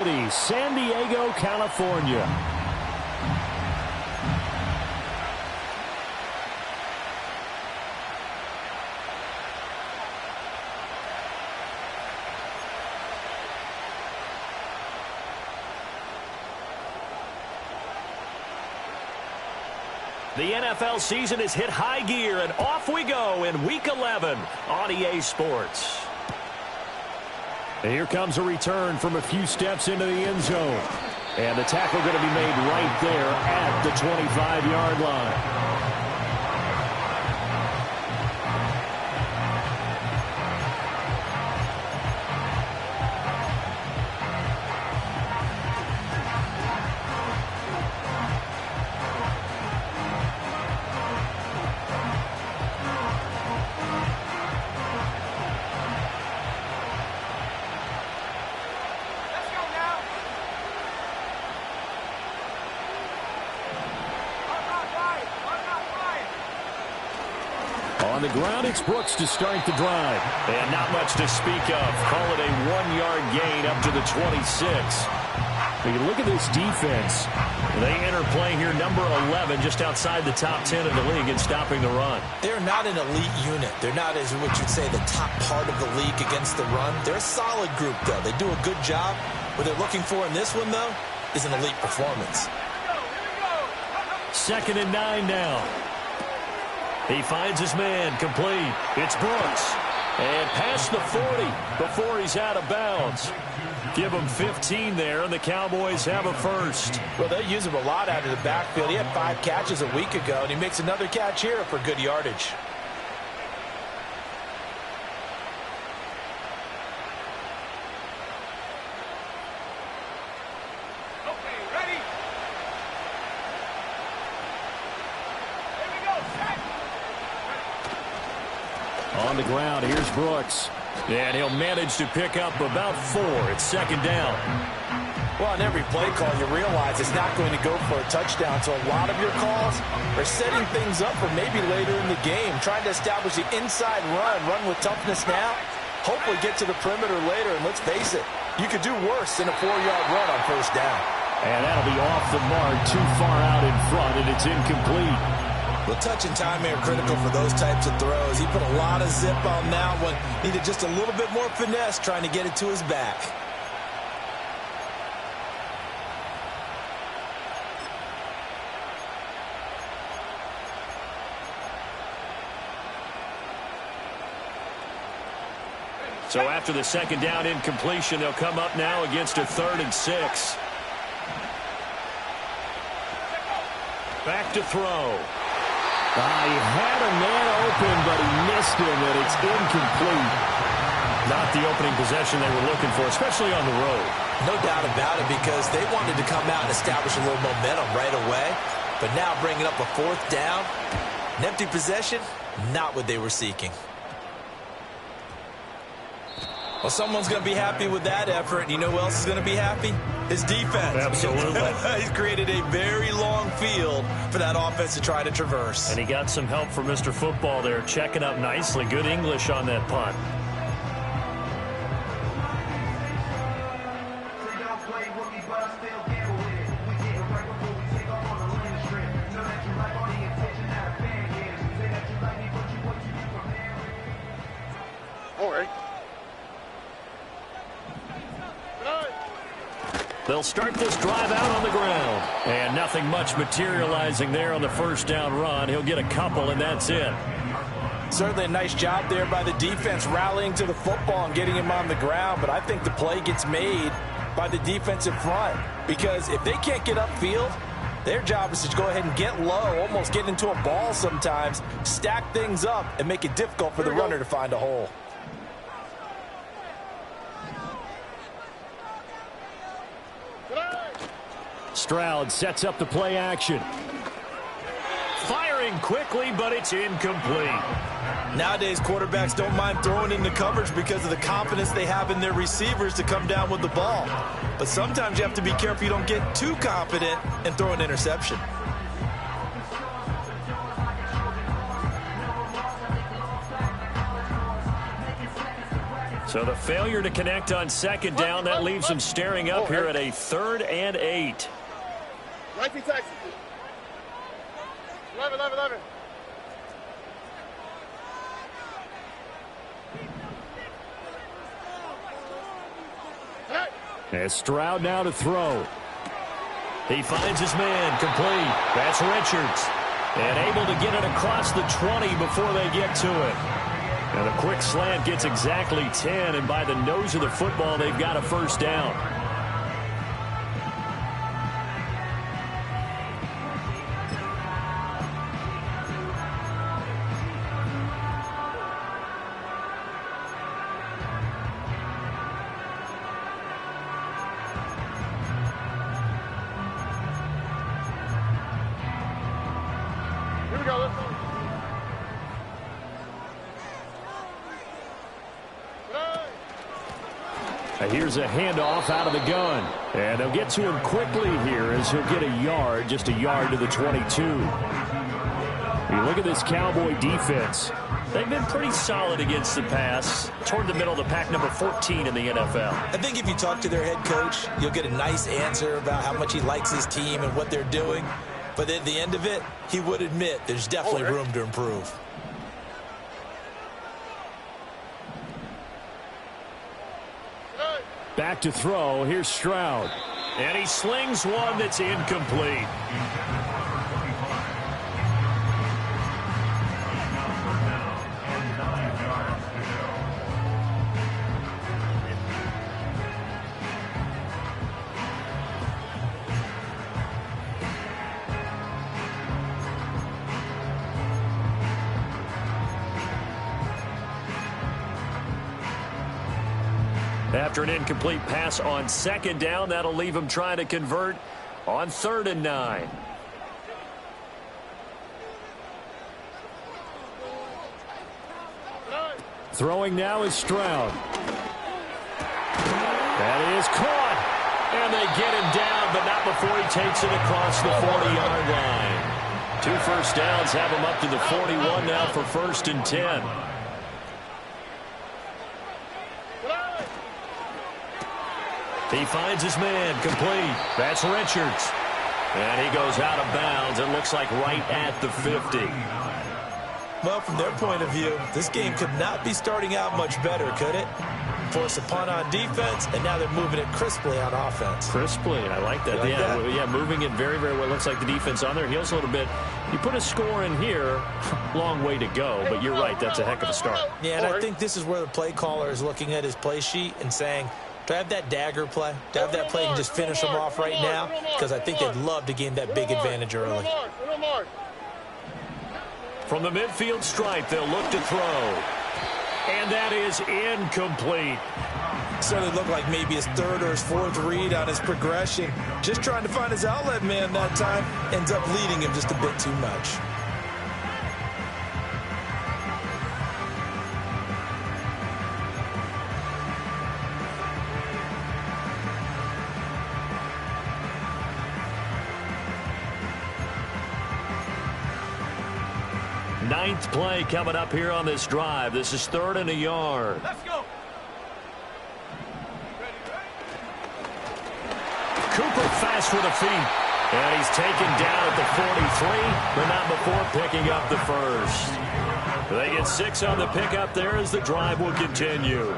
San Diego, California. The NFL season has hit high gear, and off we go in Week 11 on EA Sports. And here comes a return from a few steps into the end zone. And the tackle going to be made right there at the 25-yard line. On the ground, it's Brooks to start the drive. And not much to speak of. Call it a 1-yard gain up to the 26. When you look at this defense, they enter play here number 11, just outside the top 10 of the league in stopping the run. They're not an elite unit. They're not, as what you'd say, the top part of the league against the run. They're a solid group, though. They do a good job. What they're looking for in this one, though, is an elite performance. 2nd and 9 now. He finds his man, complete. It's Brooks. And past the 40 before he's out of bounds. Give him 15 there, and the Cowboys have a first. Well, they use him a lot out of the backfield. He had 5 catches a week ago, and he makes another catch here for good yardage. On the ground, here's Brooks. And he'll manage to pick up about 4. It's 2nd down. Well, on every play call, you realize it's not going to go for a touchdown. So a lot of your calls are setting things up for maybe later in the game, trying to establish the inside run with toughness now, hopefully get to the perimeter later. And let's face it, you could do worse than a 4-yard run on 1st down. And that'll be off the mark, too far out in front, and it's incomplete. Well, touch and timing are critical for those types of throws. He put a lot of zip on that one. Needed just a little bit more finesse trying to get it to his back. So after the 2nd down incompletion, they'll come up now against a 3rd and 6. Back to throw. He had a man open, but he missed him, and it's incomplete. Not the opening possession they were looking for, especially on the road. No doubt about it, because they wanted to come out and establish a little momentum right away. But now bringing up a 4th down, an empty possession, not what they were seeking. Well, someone's going to be happy with that effort. And you know who else is going to be happy? His defense. Absolutely. He's created a very long field for that offense to try to traverse. And he got some help from Mr. Football there, checking up nicely. Good English on that punt. All right. They'll start this drive out on the ground. And nothing much materializing there on the 1st down run. He'll get a couple, and that's it. Certainly a nice job there by the defense rallying to the football and getting him on the ground. But I think the play gets made by the defensive front. Because if they can't get upfield, their job is to go ahead and get low, almost get into a ball sometimes, stack things up, and make it difficult for the runner to find a hole. Stroud sets up the play action. Firing quickly, but it's incomplete. Nowadays, quarterbacks don't mind throwing in the coverage because of the confidence they have in their receivers to come down with the ball. But sometimes you have to be careful you don't get too confident and throw an interception. So the failure to connect on second down, that leaves them staring up here at a 3rd and 8. 19 Texas. 11. As Stroud now to throw. He finds his man, complete. That's Richards. And able to get it across the 20 before they get to it. And a quick slant gets exactly 10, and by the nose of the football, they've got a first down. Here we go. Let's go. Here's a handoff out of the gun. And they'll get to him quickly here as he'll get a yard, just a yard to the 22. You look at this Cowboy defense. They've been pretty solid against the pass, toward the middle of the pack, number 14 in the NFL. I think if you talk to their head coach, you'll get a nice answer about how much he likes his team and what they're doing. But at the end of it, he would admit there's definitely room to improve. Back to throw. Here's Stroud. And he slings one that's incomplete. After an incomplete pass on second down, that'll leave him trying to convert on 3rd and 9. Throwing now is Stroud. That is caught. And they get him down, but not before he takes it across the 40-yard line. 2 first downs have him up to the 41 now for 1st and 10. He finds his man, complete. That's Richards. And he goes out of bounds. It looks like right at the 50. Well, from their point of view, this game could not be starting out much better, could it? Force a punt on defense, and now they're moving it crisply on offense. Crisply, I like that. Like that? Yeah, moving it very, very well. Looks like the defense on their heels a little bit. You put a score in here, long way to go, but you're right, that's a heck of a start. Yeah, and I think this is where the play caller is looking at his play sheet and saying, do I have that dagger play? Do I have that play and just finish them off right now? Because I think they'd love to gain that big advantage early. From the midfield stripe, they'll look to throw. And that is incomplete. Certainly looked like maybe his 3rd or his 4th read on his progression. Just trying to find his outlet man that time. Ends up leading him just a bit too much. Ninth play coming up here on this drive. This is 3rd and a yard. Let's go. Cooper fast with the feet. And he's taken down at the 43, but not before picking up the first. They get 6 on the pickup there as the drive will continue.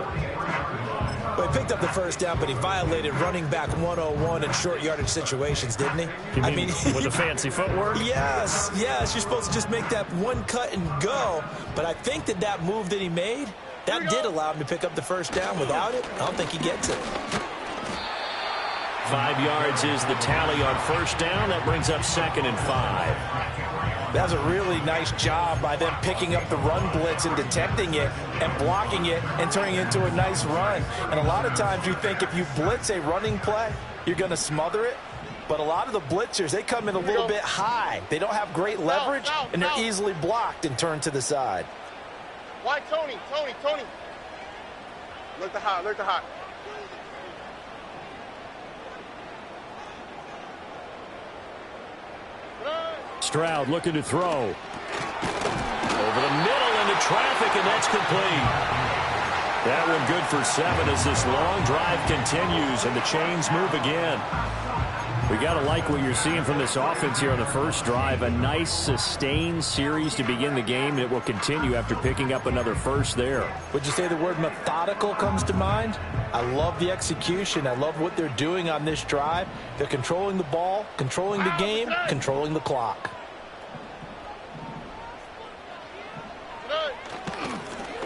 Well, he picked up the first down, but he violated running back 101 in short yardage situations, didn't he? I mean with the fancy footwork? Yes. You're supposed to just make that one cut and go. But I think that move that he made, that did allow him to pick up the first down. Without it, I don't think he gets it. 5 yards is the tally on first down. That brings up 2nd and 5. That was a really nice job by them picking up the run blitz and detecting it and blocking it and turning it into a nice run. And a lot of times you think if you blitz a running play, you're going to smother it. But a lot of the blitzers, they come in a little bit high. They don't have great leverage, and they're easily blocked and turned to the side. Why, Tony? Look the hot. Stroud looking to throw. Over the middle into traffic, and that's complete. That one good for 7 as this long drive continues and the chains move again. We got to like what you're seeing from this offense here on the first drive. A nice sustained series to begin the game, and it will continue after picking up another first there. Would you say the word methodical comes to mind? I love the execution. I love what they're doing on this drive. They're controlling the ball, controlling the game, controlling the clock.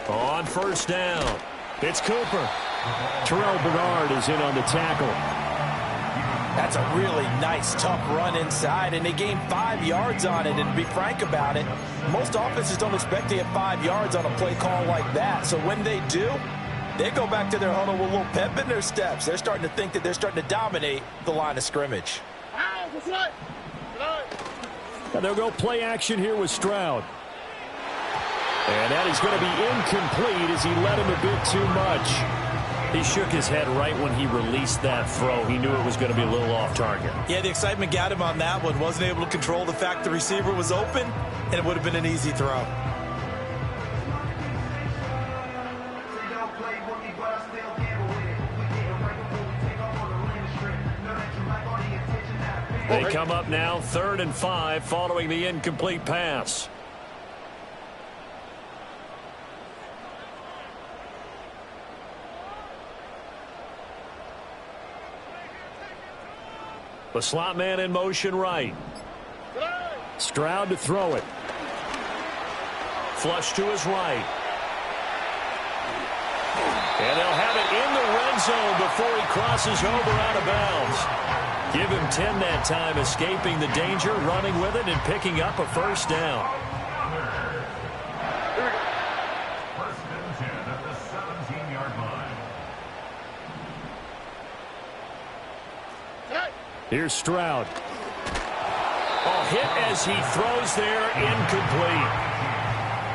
On first down, it's Cooper. Terrell Bernard is in on the tackle. That's a really nice, tough run inside, and they gained 5 yards on it. And to be frank about it, most offenses don't expect to get 5 yards on a play call like that. So when they do, they go back to their huddle with a little pep in their steps. They're starting to think that they're starting to dominate the line of scrimmage. And they'll go play action here with Stroud. And that is going to be incomplete as he led him a bit too much. He shook his head right when he released that throw. He knew it was going to be a little off target. Yeah, the excitement got him on that one. Wasn't able to control the fact the receiver was open, and it would have been an easy throw. They come up now 3rd and 5 following the incomplete pass. The slot man in motion right. Stroud to throw it. Flush to his right. And they'll have it in the red zone before he crosses over out of bounds. Give him 10 that time, escaping the danger, running with it, and picking up a first down. First and 10 at the 17-yard line. Here's Stroud. Hit as he throws there, incomplete.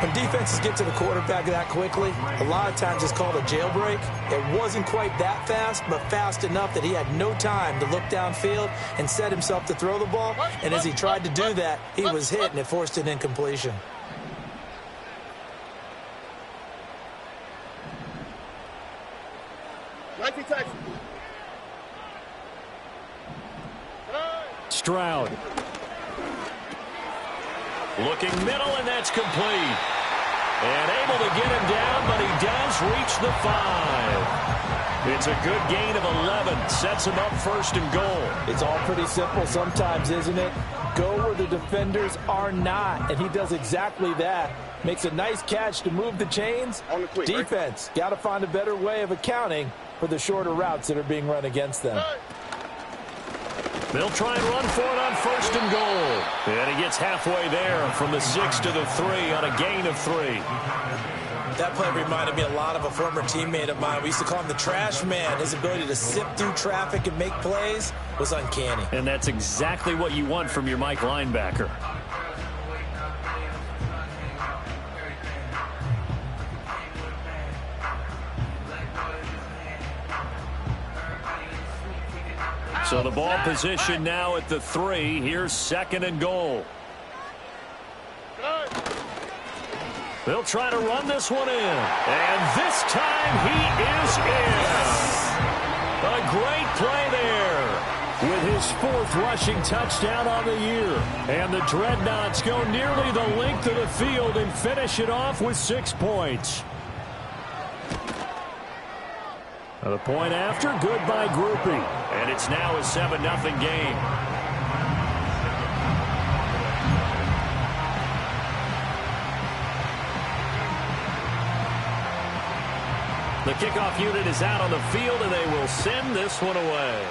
When defenses get to the quarterback that quickly, a lot of times it's called a jailbreak. It wasn't quite that fast, but fast enough that he had no time to look downfield and set himself to throw the ball. And as he tried to do that, he was hit, and it forced an incompletion. Stroud. Looking middle, and that's complete. And able to get him down, but he does reach the 5. It's a good gain of 11. Sets him up 1st and goal. It's all pretty simple sometimes, isn't it? Go where the defenders are not, and he does exactly that. Makes a nice catch to move the chains. Defense, got to find a better way of accounting for the shorter routes that are being run against them. They'll try and run for it on 1st and goal. And he gets halfway there from the 6 to the 3 on a gain of 3. That play reminded me a lot of a former teammate of mine. We used to call him the trash man. His ability to sift through traffic and make plays was uncanny. And that's exactly what you want from your Mike linebacker. So the ball position now at the 3. Here's 2nd and goal. They'll try to run this one in. And this time he is in. A great play there with his 4th rushing touchdown on the year. And the Dreadnoughts go nearly the length of the field and finish it off with 6 points. The point after, good by Groupie. And it's now a 7-0 game. The kickoff unit is out on the field, and they will send this one away.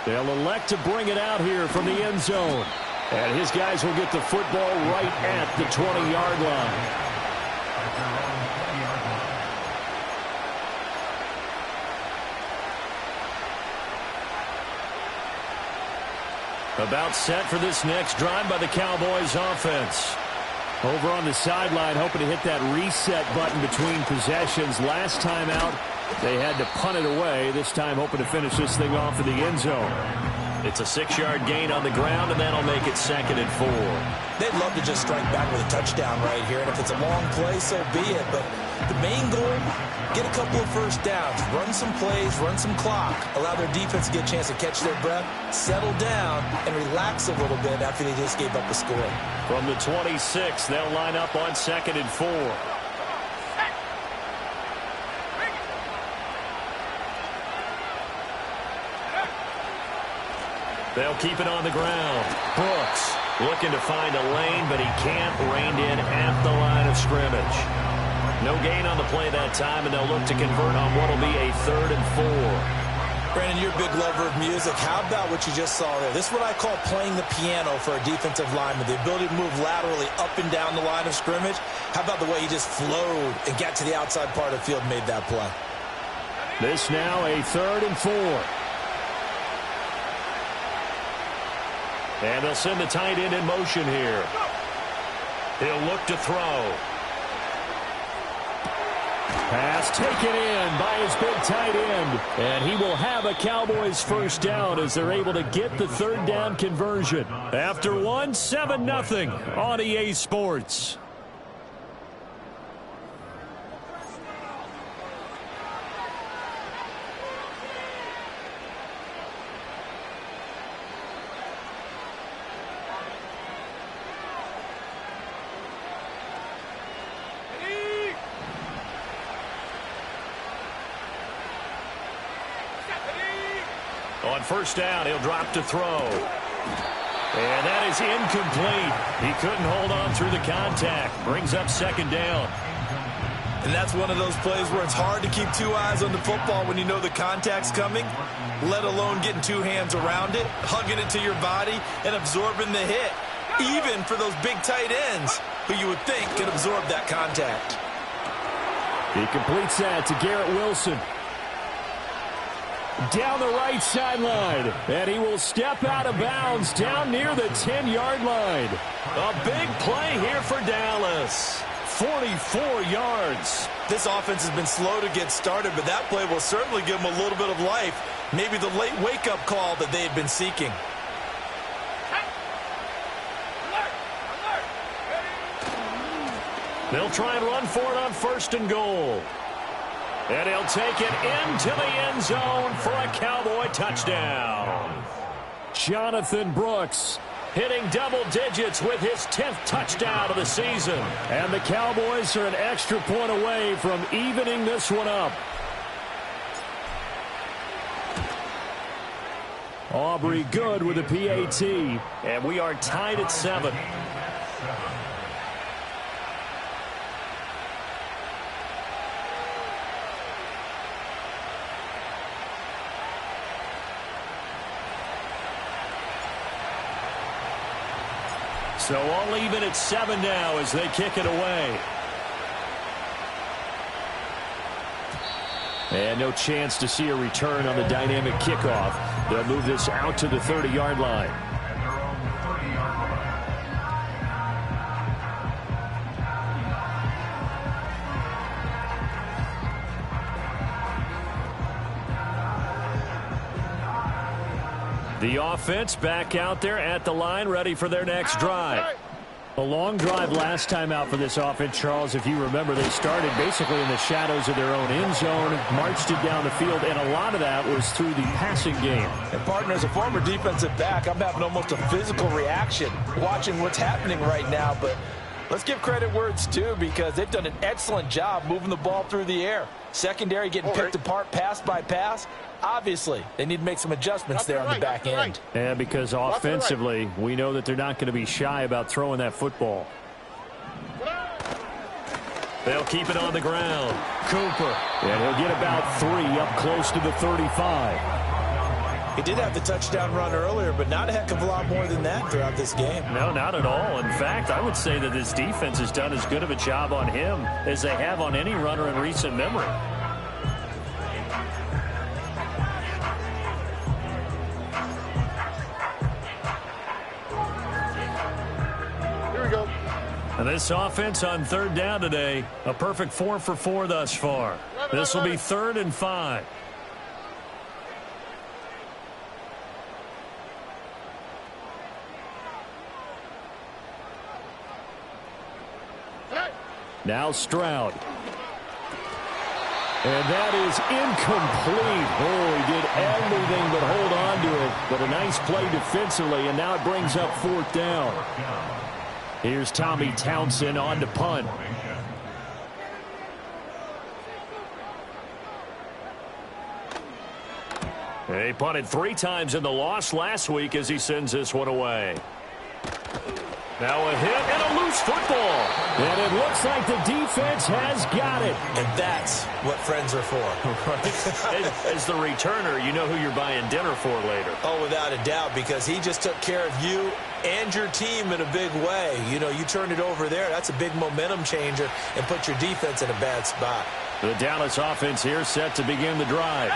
They'll elect to bring it out here from the end zone. And his guys will get the football right at the 20-yard line. About set for this next drive by the Cowboys offense. Over on the sideline, hoping to hit that reset button between possessions. Last time out, they had to punt it away. This time hoping to finish this thing off in the end zone. It's a 6-yard gain on the ground, and that'll make it 2nd and 4. They'd love to just strike back with a touchdown right here, and if it's a long play, so be it. But the main goal, get a couple of first downs, run some plays, run some clock, allow their defense to get a chance to catch their breath, settle down, and relax a little bit after they just gave up a score. From the 26, they'll line up on 2nd and 4. They'll keep it on the ground. Brooks looking to find a lane, but he can't rein in at the line of scrimmage. No gain on the play that time, and they'll look to convert on what will be a 3rd and 4. Brandon, you're a big lover of music. How about what you just saw there? This is what I call playing the piano for a defensive lineman, the ability to move laterally up and down the line of scrimmage. How about the way he just flowed and got to the outside part of the field and made that play? This now a 3rd and 4. And they'll send the tight end in motion here. He'll look to throw. Pass taken in by his big tight end. And he will have a Cowboys first down as they're able to get the 3rd down conversion. After one, 7-0 on EA Sports. On first down, he'll drop to throw. And that is incomplete. He couldn't hold on through the contact. Brings up 2nd down. And that's one of those plays where it's hard to keep 2 eyes on the football when you know the contact's coming, let alone getting 2 hands around it, hugging it to your body, and absorbing the hit, even for those big tight ends who you would think could absorb that contact. He completes that to Garrett Wilson. Down the right sideline, and he will step out of bounds down near the 10-yard line. A big play here for Dallas. 44 yards. This offense has been slow to get started, but that play will certainly give them a little bit of life. Maybe the late wake-up call that they had been seeking. They'll try and run for it on 1st and goal. And he'll take it into the end zone for a Cowboy touchdown. Jonathan Brooks hitting double digits with his 10th touchdown of the season. And the Cowboys are an extra point away from evening this one up. Aubrey good with a PAT. And we are tied at 7. So all even at 7 now as they kick it away. And no chance to see a return on the dynamic kickoff. They'll move this out to the 30-yard line. The offense back out there at the line, ready for their next drive. A long drive last time out for this offense, Charles. If you remember, they started basically in the shadows of their own end zone, marched it down the field, and a lot of that was through the passing game. And, partner, as a former defensive back, I'm having almost a physical reaction watching what's happening right now. But let's give credit where it's due, because they've done an excellent job moving the ball through the air. Secondary getting picked apart pass by pass. Obviously, they need to make some adjustments there on the back end. And because offensively, we know that they're not going to be shy about throwing that football. They'll keep it on the ground. Cooper. And he'll get about 3 up close to the 35. He did have the touchdown run earlier, but not a heck of a lot more than that throughout this game. No, not at all. In fact, I would say that this defense has done as good of a job on him as they have on any runner in recent memory. And this offense on 3rd down today, a perfect 4 for 4 thus far. This will be 3rd and 5. Now Stroud. And that is incomplete. Oh, he did everything but hold on to it. But a nice play defensively, and now it brings up 4th down. Here's Tommy Townsend on to punt. He punted 3 times in the loss last week as he sends this one away. Now a hit and a loose football. And it looks like the defense has got it. And that's what friends are for. As the returner, you know who you're buying dinner for later. Oh, without a doubt, because he just took care of you and your team in a big way. You know, you turn it over there, that's a big momentum changer and put your defense in a bad spot. The Dallas offense here set to begin the drive.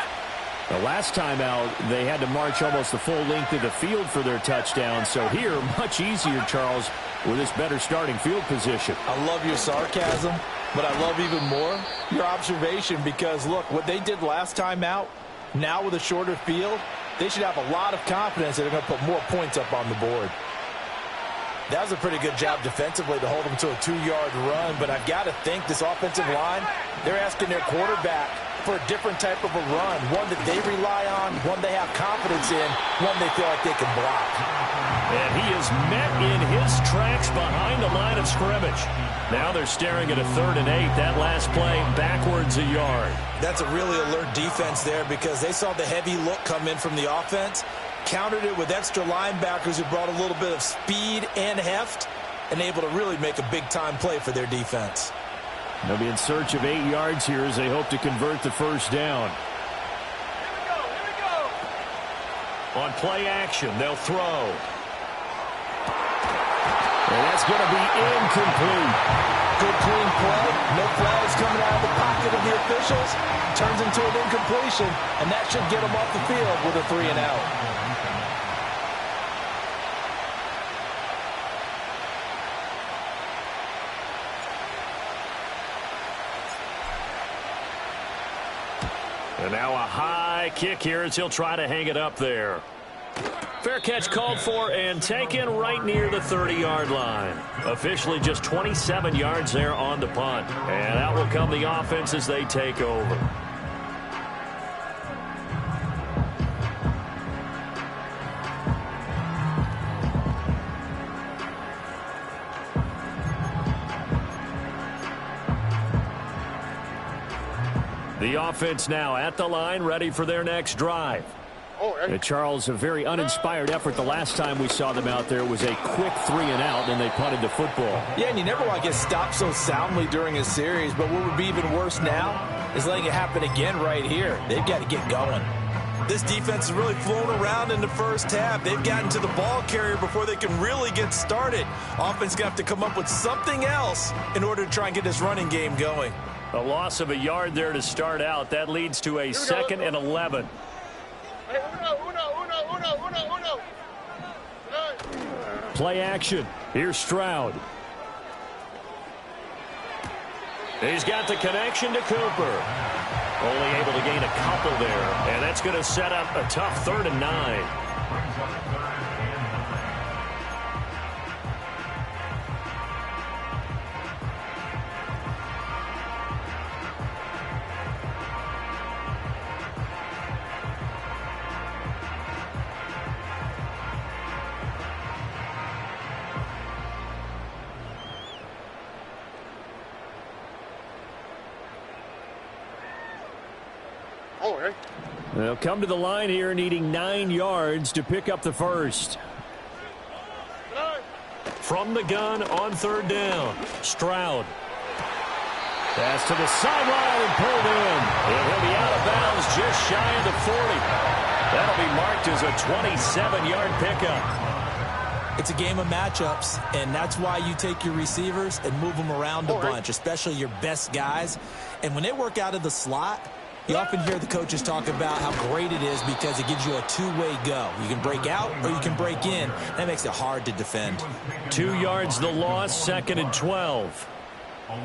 The last time out, they had to march almost the full length of the field for their touchdown. So here, much easier, Charles, with this better starting field position. I love your sarcasm, but I love even more your observation because, look, what they did last time out, now with a shorter field, they should have a lot of confidence that they're going to put more points up on the board. That was a pretty good job defensively to hold them to a 2-yard run, but I've got to think this offensive line, they're asking their quarterback for a different type of a run, one that they rely on, one they have confidence in, one they feel like they can block. And he is met in his tracks behind the line of scrimmage. Now they're staring at a 3rd and 8. That last play backwards a yard. That's a really alert defense there because they saw the heavy look come in from the offense, countered it with extra linebackers who brought a little bit of speed and heft, and able to really make a big-time play for their defense. They'll be in search of 8 yards here as they hope to convert the 1st down. Here we go. On play action, they'll throw. And that's going to be incomplete. Good clean play. No flags coming out of the pocket of the officials. Turns into an incompletion, and that should get them off the field with a 3 and out. And now a high kick here as he'll try to hang it up there. Fair catch called for and taken right near the 30-yard line. Officially just 27 yards there on the punt. And out will come the offense as they take over. The offense now at the line, ready for their next drive. Charles, a very uninspired effort the last time we saw them out there was a quick 3 and out, and they punted the football. Yeah, and you never want to get stopped so soundly during a series, but what would be even worse now is letting it happen again right here. They've got to get going. This defense is really flown around in the first half. They've gotten to the ball carrier before they can really get started. Offense going to have to come up with something else in order to try and get this running game going. A loss of a yard there to start out. That leads to a 2nd and 11. Hey, uno. Play action. Here's Stroud. He's got the connection to Cooper. Only able to gain a couple there. And that's going to set up a tough 3rd and 9. They'll come to the line here needing 9 yards to pick up the 1st. From the gun on 3rd down. Stroud. Pass to the sideline and pulled in. And he'll be out of bounds just shy of the 40. That'll be marked as a 27-yard pickup. It's a game of matchups, and that's why you take your receivers and move them around a bunch, especially your best guys. And when they work out of the slot, you often hear the coaches talk about how great it is because it gives you a two-way go. You can break out or you can break in. That makes it hard to defend. 2 yards the loss, 2nd and 12.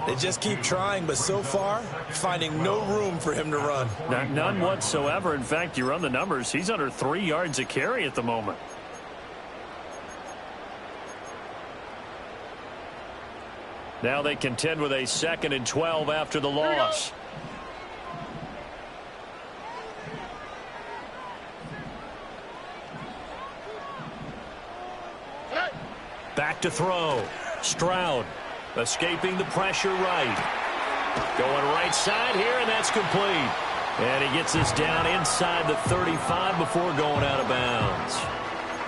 They just keep trying, but so far, finding no room for him to run. None whatsoever. In fact, you run the numbers. He's under 3 yards a carry at the moment. Now they contend with a 2nd and 12 after the loss. Back to throw. Stroud escaping the pressure right. Going right side here, and that's complete. And he gets this down inside the 35 before going out of bounds.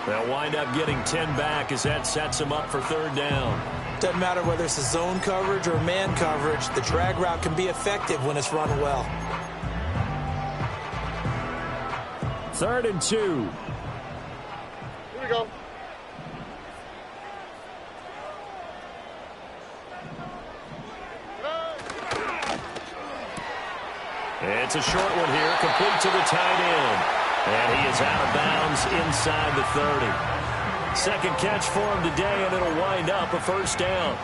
They'll wind up getting 10 back as that sets them up for 3rd down. Doesn't matter whether it's a zone coverage or man coverage, the drag route can be effective when it's run well. 3rd and 2. Here we go. It's a short one here, complete to the tight end. And he is out of bounds inside the 30. 2nd catch for him today, and it'll wind up a 1st down.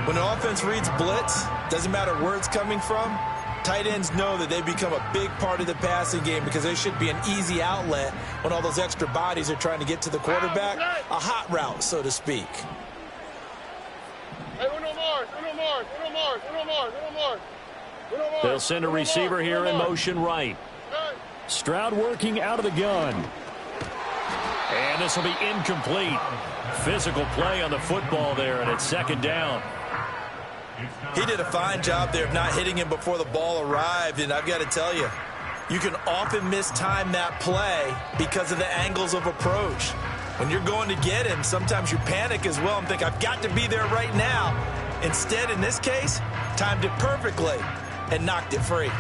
When the offense reads blitz, doesn't matter where it's coming from, tight ends know that they become a big part of the passing game because they should be an easy outlet when all those extra bodies are trying to get to the quarterback. A hot route, so to speak. Hey, uno more. They'll send a receiver here in motion right. Stroud working out of the gun. And this will be incomplete. Physical play on the football there, and it's 2nd down. He did a fine job there of not hitting him before the ball arrived, and I've got to tell you, you can often mistime that play because of the angles of approach. When you're going to get him, sometimes you panic as well and think, I've got to be there right now. Instead, in this case, timed it perfectly and knocked it free.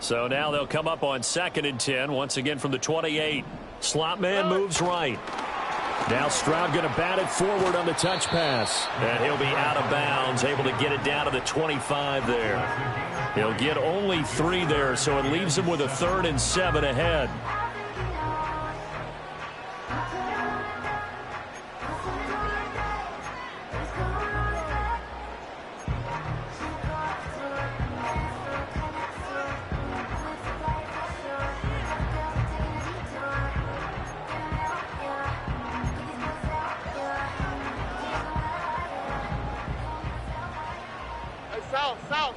So now they'll come up on 2nd and 10, once again from the 28. Slot man moves right. Now Stroud going to bat it forward on the touch pass. And he'll be out of bounds, able to get it down to the 25 there. He'll get only 3 there, so it leaves him with a 3rd and 7 ahead.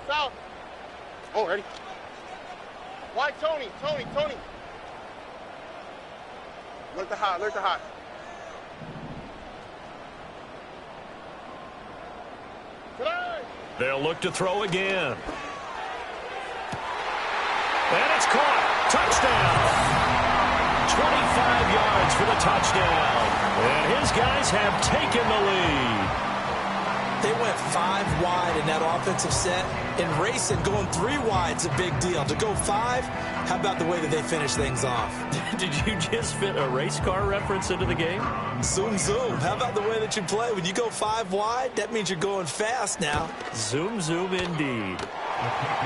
South. Oh, ready? Why, Tony? Alert the hot. They'll look to throw again. And it's caught. Touchdown. 25 yards for the touchdown. And his guys have taken the lead. They went 5 wide in that offensive set. In racing, going 3 wide's a big deal. To go 5, how about the way that they finish things off? Did you just fit a race car reference into the game? Zoom. How about the way that you play? When you go 5 wide, that means you're going fast now. Zoom indeed.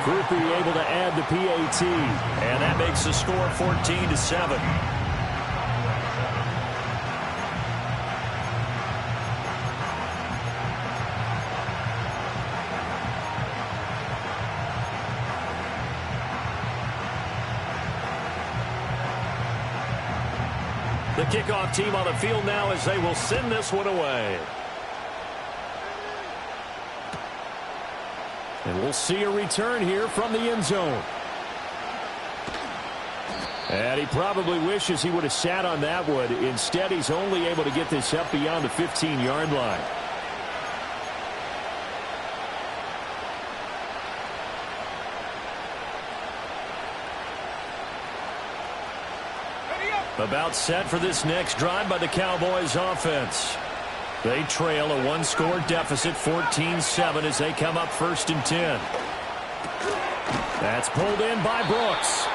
Groupie able to add the PAT. And that makes the score 14-7. The kickoff team on the field now as they will send this one away. And we'll see a return here from the end zone. And he probably wishes he would have sat on that one. Instead, he's only able to get this up beyond the 15-yard line. About set for this next drive by the Cowboys offense. They trail a 1-score deficit, 14-7, as they come up 1st and 10. That's pulled in by Brooks.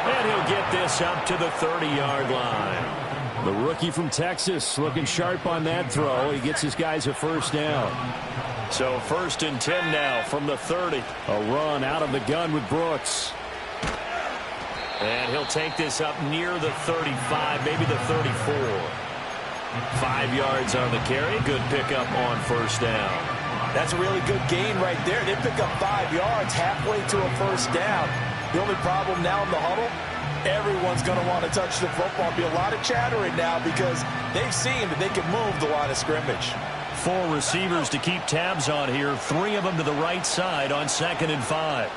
And he'll get this up to the 30-yard line. The rookie from Texas looking sharp on that throw. He gets his guys a 1st down. So 1st and 10 now from the 30. A run out of the gun with Brooks. And he'll take this up near the 35, maybe the 34. 5 yards on the carry. Good pickup on first down. That's a really good gain right there. They pick up 5 yards halfway to a first down. The only problem now in the huddle, everyone's going to want to touch the football. Be a lot of chattering now because they've seen that they can move the line of scrimmage. 4 receivers to keep tabs on here. 3 of them to the right side on 2nd and 5.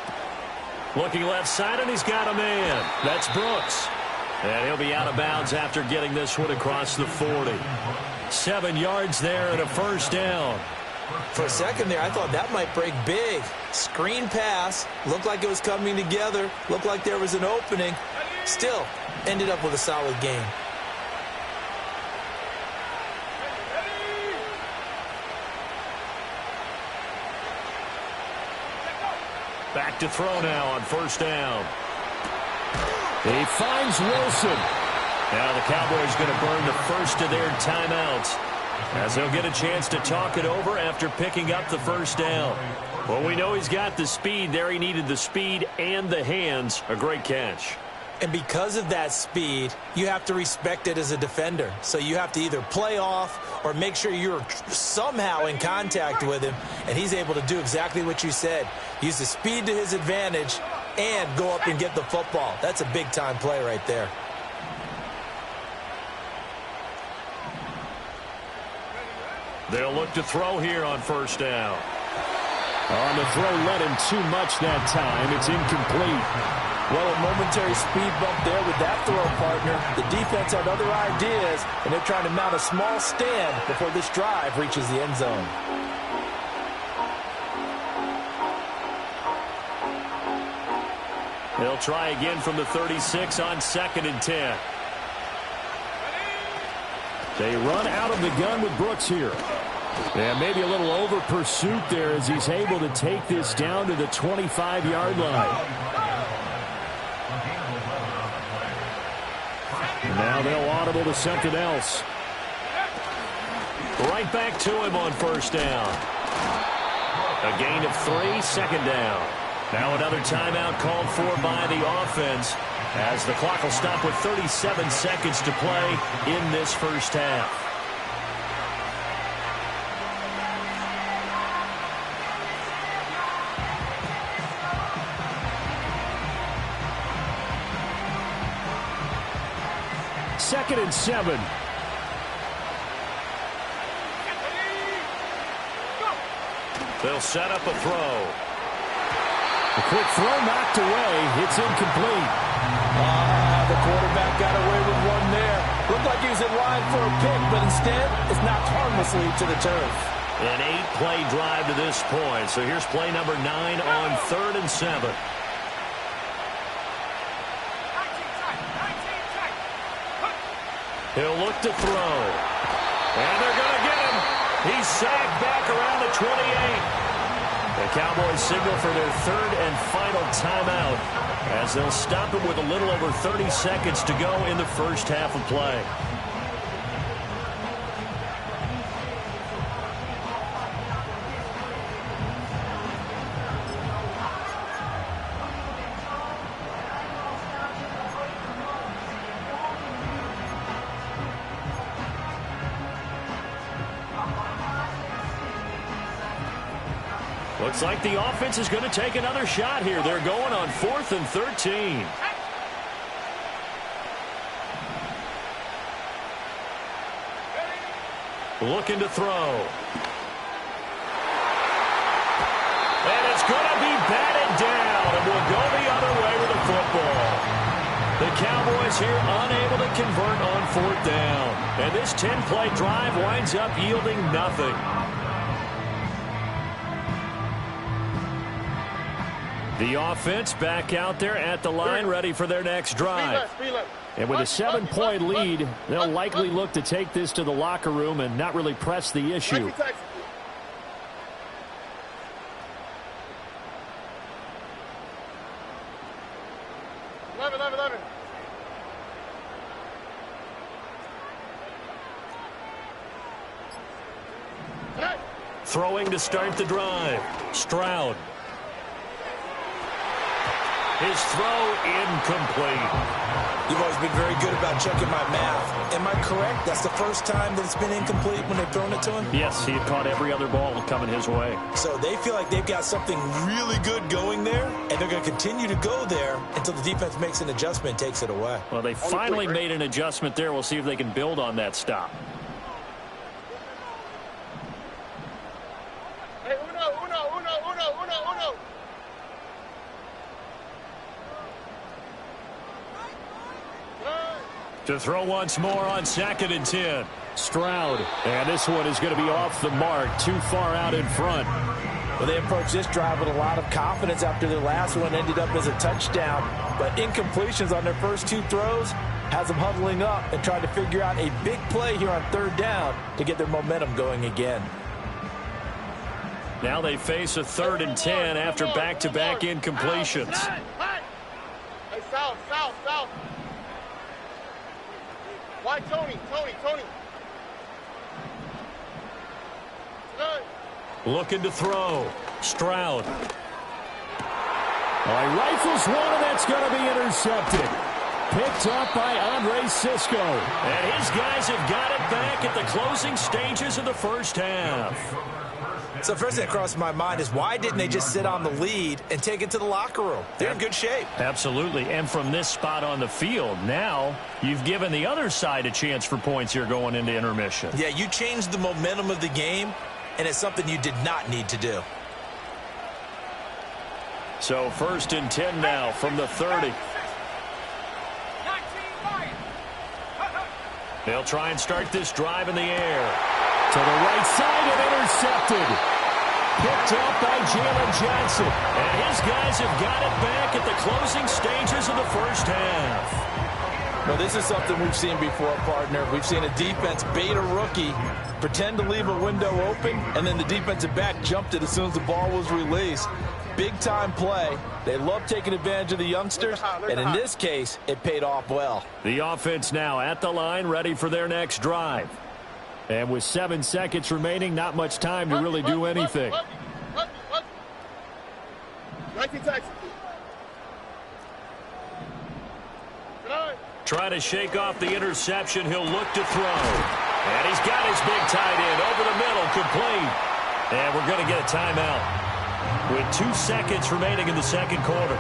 Looking left side, and he's got a man. That's Brooks. And he'll be out of bounds after getting this one across the 40. 7 yards there and a first down. For a second there, I thought that might break big. Screen pass. Looked like it was coming together. Looked like there was an opening. Still, ended up with a solid gain. Back to throw now on first down. He finds Wilson. Now the Cowboys going to burn the first of their timeouts, as they'll get a chance to talk it over after picking up the first down. Well, we know he's got the speed there. He needed the speed and the hands. A great catch. And because of that speed, you have to respect it as a defender. So you have to either play off or make sure you're somehow in contact with him. And he's able to do exactly what you said. Use the speed to his advantage and go up and get the football. That's a big-time play right there. They'll look to throw here on first down. On the throw, led him too much that time. It's incomplete. Well, a momentary speed bump there with that throw partner. The defense had other ideas, and they're trying to mount a small stand before this drive reaches the end zone. They'll try again from the 36 on 2nd and 10. They run out of the gun with Brooks here. And maybe a little over pursuit there as he's able to take this down to the 25-yard line. And now they'll audible to something else. Right back to him on first down. A gain of 3, 2nd down. Now another timeout called for by the offense, as the clock will stop with 37 seconds to play in this first half. Second and 7. They'll set up a throw. A quick throw knocked away. It's incomplete. The quarterback got away with one there. Looked like he was in line for a pick, but instead it's knocked harmlessly to the turf. An 8-play drive to this point. So here's play number 9 on 3rd and 7. He'll look to throw. And they're going to get him. He's sacked back around the 28. The Cowboys signal for their 3rd and final timeout, as they'll stop him with a little over 30 seconds to go in the first half of play. Looks like the offense is going to take another shot here. They're going on 4th and 13. Looking to throw. And it's going to be batted down, and we'll go the other way with the football. The Cowboys here unable to convert on 4th down. And this 10-play drive winds up yielding nothing. The offense back out there at the line, ready for their next drive. And with a 7-point lead, they'll likely look to take this to the locker room and not really press the issue. Throwing to start the drive. Stroud. His throw incomplete. You've always been very good about checking my math. Am I correct? That's the first time that it's been incomplete when they've thrown it to him? Yes, he had caught every other ball coming his way. So they feel like they've got something really good going there, and they're going to continue to go there until the defense makes an adjustment and takes it away. Well, they finally made an adjustment there. We'll see if they can build on that stop. Hey, uno. To throw once more on 2nd and 10. Stroud. And this one is going to be off the mark. Too far out in front. Well, they approached this drive with a lot of confidence after their last one ended up as a touchdown. But incompletions on their first 2 throws has them huddling up and trying to figure out a big play here on 3rd down to get their momentum going again. Now they face a 3rd and 10 after back-to-back incompletions. Hey, south. Why, Tony? Looking to throw. Stroud. He rifles one, and that's going to be intercepted. Picked up by Andre Cisco. And his guys have got it back at the closing stages of the first half. So first thing that crossed my mind is why didn't they just sit on the lead and take it to the locker room? They're in good shape. Absolutely. And from this spot on the field, now you've given the other side a chance for points here going into intermission. Yeah, you changed the momentum of the game, and it's something you did not need to do. So 1st and 10 now from the 30. They'll try and start this drive in the air. To the right side and intercepted. Picked up by Jalen Johnson. And his guys have got it back at the closing stages of the first half. Well, this is something we've seen before, partner. We've seen a defense bait a rookie, pretend to leave a window open, and then the defensive back jumped it as soon as the ball was released. Big-time play. They love taking advantage of the youngsters, and in this case, it paid off well. The offense now at the line, ready for their next drive. And with 7 seconds remaining, not much time to really do anything. Trying to shake off the interception. He'll look to throw. And he's got his big tight end over the middle, complete. And we're going to get a timeout with 2 seconds remaining in the second quarter.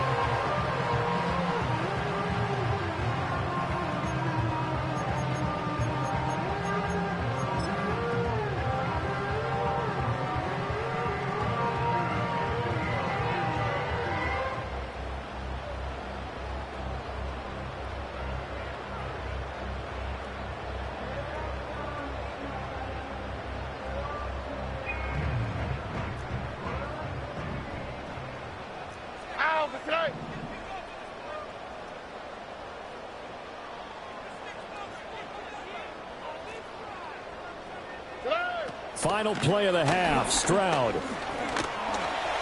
Final play of the half. Stroud.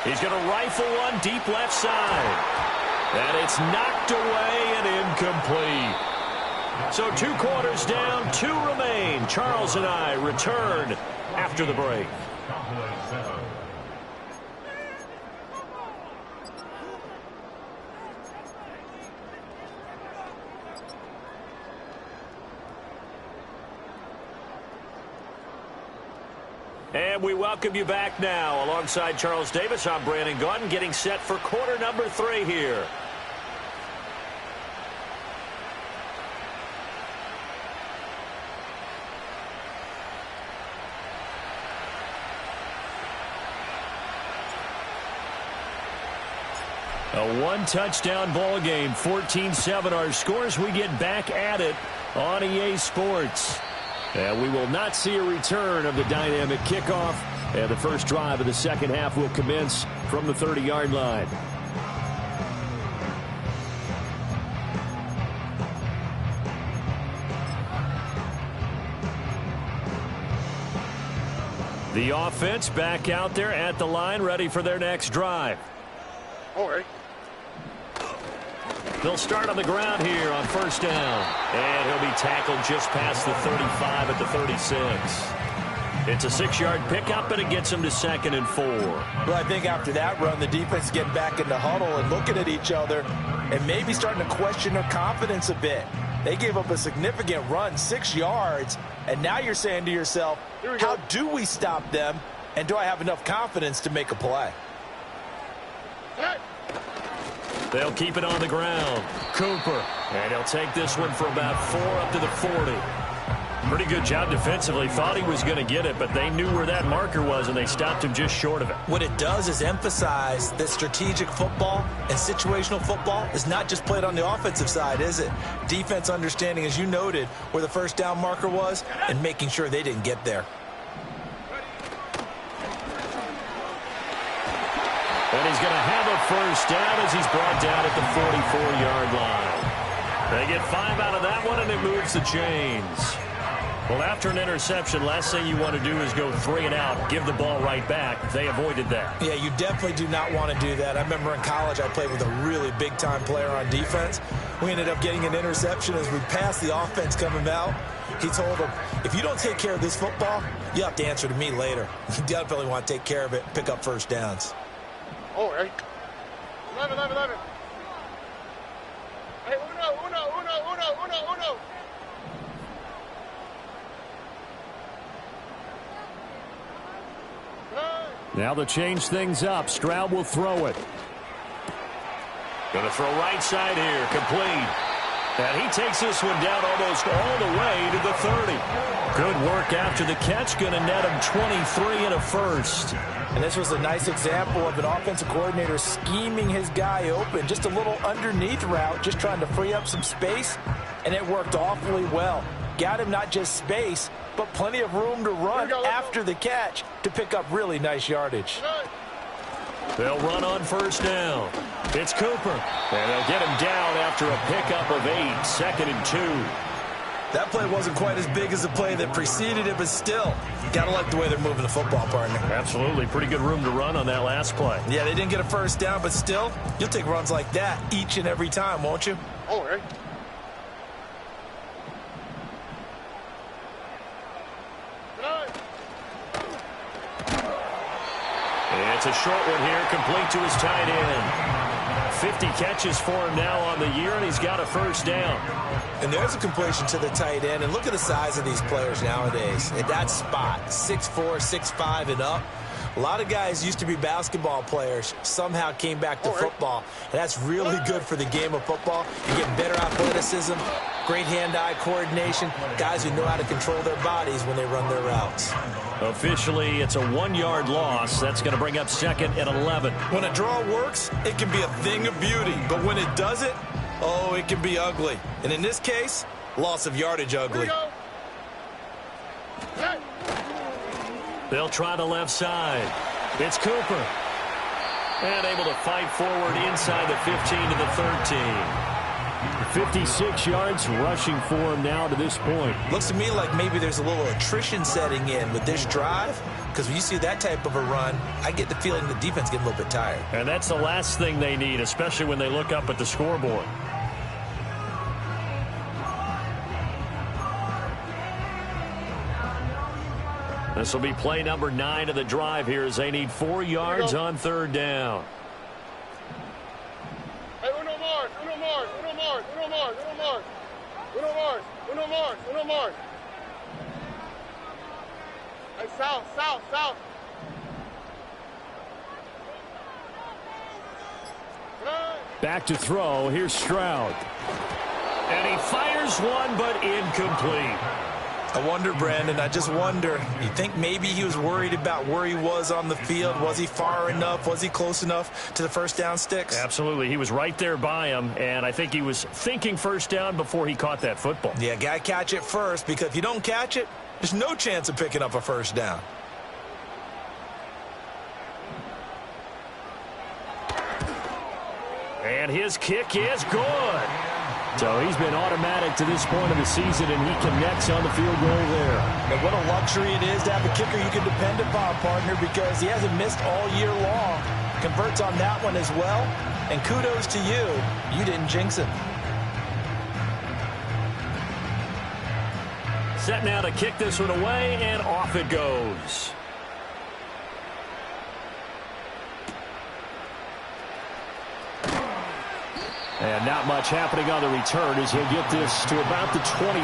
He's going to rifle one deep left side. And it's knocked away and incomplete. So 2 quarters down, 2 remain. Charles and I return after the break. And we welcome you back now. Alongside Charles Davis, I'm Brandon Gaudin, getting set for quarter number 3 here. A 1-touchdown ball game, 14-7 our scores. We get back at it on EA Sports. And we will not see a return of the dynamic kickoff. And the first drive of the second half will commence from the 30-yard line. The offense back out there at the line, ready for their next drive. All right. They'll start on the ground here on first down. And he'll be tackled just past the 35 at the 36. It's a 6-yard pickup, and it gets them to 2nd and 4. Well, I think after that run, the defense is getting back in the huddle and looking at each other and maybe starting to question their confidence a bit. They gave up a significant run, 6 yards, and now you're saying to yourself, how do we stop them, and do I have enough confidence to make a play? They'll keep it on the ground. Cooper, and he'll take this one for about 4 up to the 40. Pretty good job defensively. Thought he was going to get it, but they knew where that marker was, and they stopped him just short of it. What it does is emphasize that strategic football and situational football is not just played on the offensive side, is it? Defense understanding, as you noted, where the first down marker was and making sure they didn't get there. And he's going to have a first down as he's brought down at the 44-yard line. They get 5 out of that one, and it moves the chains. Well, after an interception, last thing you want to do is go 3 and out, give the ball right back. They avoided that. Yeah, you definitely do not want to do that. I remember in college I played with a really big-time player on defense. We ended up getting an interception as we passed the offense coming out. He told him, if you don't take care of this football, you have to answer to me later. You definitely want to take care of it, pick up first downs. Oh, right. 11. Hey, uno. Now to change things up, Stroud will throw it. Going to throw right side here, complete. And he takes this one down almost all the way to the 30. Good work after the catch, going to net him 23 and a first. And this was a nice example of an offensive coordinator scheming his guy open. Just a little underneath route, just trying to free up some space, and it worked awfully well. Got him not just space, but plenty of room to run after the catch to pick up really nice yardage. They'll run on first down. It's Cooper, and they'll get him down after a pickup of 8, 2nd and 2. That play wasn't quite as big as the play that preceded it, but still, gotta like the way they're moving the football, partner. Absolutely. Pretty good room to run on that last play. Yeah, they didn't get a first down, but still, you'll take runs like that each and every time, won't you? Oh, right. It's a short one here, complete to his tight end. 50 catches for him now on the year, and he's got a first down. And there's a completion to the tight end, and look at the size of these players nowadays. At that spot, 6'4", 6'5", and up. A lot of guys used to be basketball players, somehow came back to football, and that's really good for the game of football. You get better athleticism, great hand-eye coordination, guys who know how to control their bodies when they run their routes. Officially, it's a 1-yard loss. That's going to bring up 2nd and 11. When a draw works, it can be a thing of beauty, but when it doesn't, oh, it can be ugly. And in this case, loss of yardage ugly. They'll try the left side. It's Cooper. And able to fight forward inside the 15 to the 13. 56 yards rushing for him now to this point. Looks to me like maybe there's a little attrition setting in with this drive, because when you see that type of a run, I get the feeling the defense getting a little bit tired. And that's the last thing they need, especially when they look up at the scoreboard. This will be play number 9 of the drive here as they need 4 yards on 3rd down. Hey, uno more. Hey, south. Back to throw. Here's Stroud. And he fires one, but incomplete. I wonder, Brandon, I just wonder, you think maybe he was worried about where he was on the field? Was he far enough? Was he close enough to the first down sticks? Absolutely. He was right there by him, and I think he was thinking first down before he caught that football. Yeah, got to catch it first, because if you don't catch it, there's no chance of picking up a first down. And his kick is good. So he's been automatic to this point of the season, and he connects on the field goal there. And what a luxury it is to have a kicker you can depend upon, partner, because he hasn't missed all year long. Converts on that one as well. And kudos to you. You didn't jinx him. Set now to kick this one away, and off it goes. And not much happening on the return as he'll get this to about the 23.